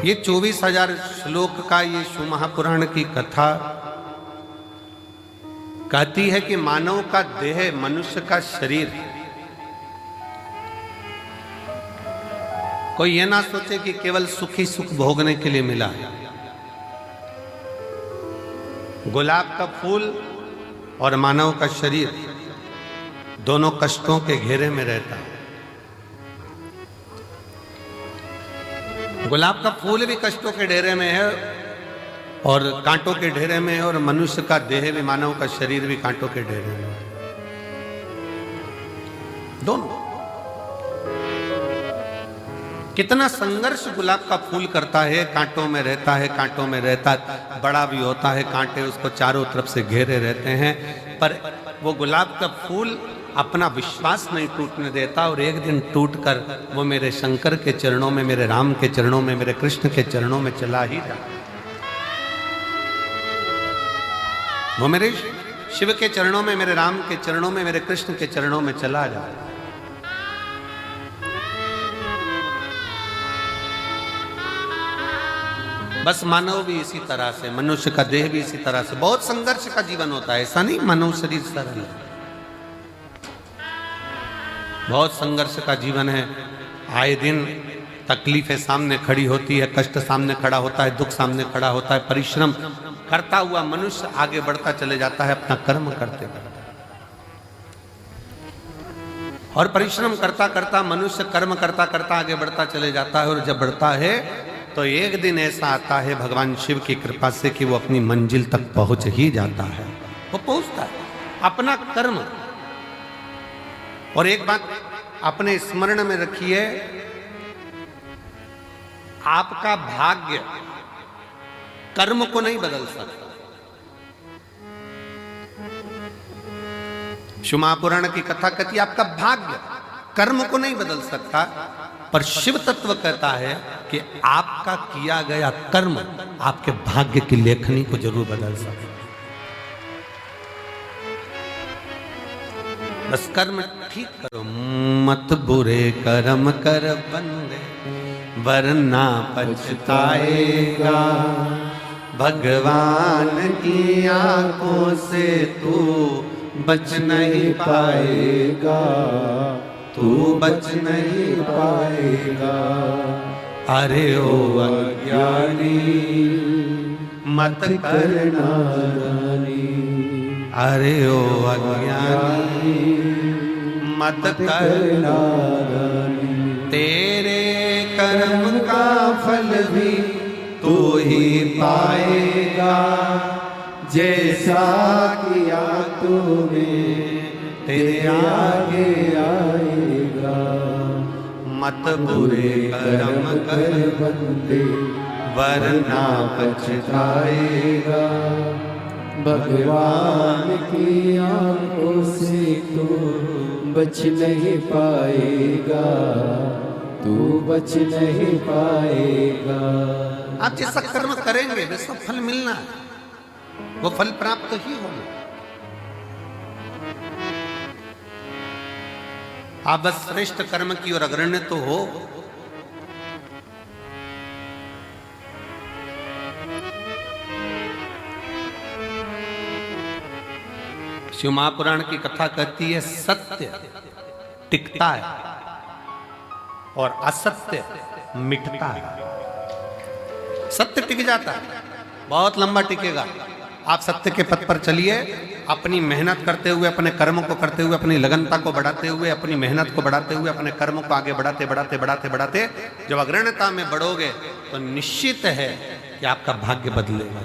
ये 24,000 श्लोक का ये शिव महापुराण की कथा कहती है कि मानव का देह, मनुष्य का शरीर, कोई ये ना सोचे कि केवल सुखी सुख भोगने के लिए मिला है। गुलाब का फूल और मानव का शरीर दोनों कष्टों के घेरे में रहता है। गुलाब का फूल भी कष्टों के घेरे में है और कांटों के घेरे में है, और मनुष्य का देह भी, मानव का शरीर भी कांटों के घेरे में है। दोनों कितना संघर्ष गुलाब का फूल करता है, कांटों में रहता है, कांटों में रहता है, बड़ा भी होता है, कांटे उसको चारों तरफ से घेरे रहते हैं, पर वो गुलाब का फूल अपना विश्वास नहीं टूटने देता, और एक दिन टूटकर वो मेरे शंकर के चरणों में, मेरे राम के चरणों में, मेरे कृष्ण के चरणों में चला ही जाता। वो मेरे शिव के चरणों में, मेरे राम के चरणों में, मेरे कृष्ण के चरणों में चला जाता। बस मानव भी इसी तरह से, मनुष्य का देह भी इसी तरह से बहुत संघर्ष का जीवन होता है। ऐसा नहीं मानव शरीर सरल है, बहुत संघर्ष का जीवन है। आए दिन तकलीफें सामने खड़ी होती है, कष्ट सामने खड़ा होता है, दुख सामने खड़ा होता है। परिश्रम करता हुआ मनुष्य आगे बढ़ता चले जाता है अपना कर्म करते करते, और परिश्रम करता करता मनुष्य कर्म करता करता आगे बढ़ता चले जाता है। और जब बढ़ता है तो एक दिन ऐसा आता है भगवान शिव की कृपा से कि वो अपनी मंजिल तक पहुंच ही जाता है। वो पहुंचता है अपना कर्म। और एक बात अपने स्मरण में रखिए, आपका भाग्य कर्म को नहीं बदल सकता। शिव महापुराण की कथा कहती है आपका भाग्य कर्म को नहीं बदल सकता, पर शिव तत्व कहता है कि आपका किया गया कर्म आपके भाग्य की लेखनी को जरूर बदल सकता। बस कर्म ठीक करो, मत बुरे कर्म कर बंदे, वरना पछताएगा। भगवान की आंखों से तू बच नहीं पाएगा, तू बच नहीं पाएगा। अरे ओ अज्ञानी मत करना नादानी, अरे ओ अज्ञानी मत करना नादानी। तेरे कर्म का फल भी तू ही पाएगा, जैसा किया तूने तेरे आगे आएगा। मत बुरे कर्म कर बंदे, वरना पछताएगा। भगवान की आंखों से तू बच नहीं पाएगा, तू बच नहीं पाएगा। आप जैसा कर्म करेंगे वैसा फल मिलना है, वो फल प्राप्त ही होगा। आप बस श्रेष्ठ कर्म की ओर अग्रण्य तो हो। शिव महापुराण की कथा कहती है सत्य टिकता है और असत्य मिटता है। सत्य टिक जाता है, बहुत लंबा टिकेगा। आप सत्य के पथ पर चलिए, अपनी मेहनत करते हुए, अपने कर्म को करते हुए, अपनी लगनता को बढ़ाते हुए, अपनी मेहनत को बढ़ाते हुए, अपने कर्म को आगे बढ़ाते बढ़ाते बढ़ाते बढ़ाते जब अग्रण्यता में बढ़ोगे तो निश्चित है कि आपका भाग्य बदलेगा।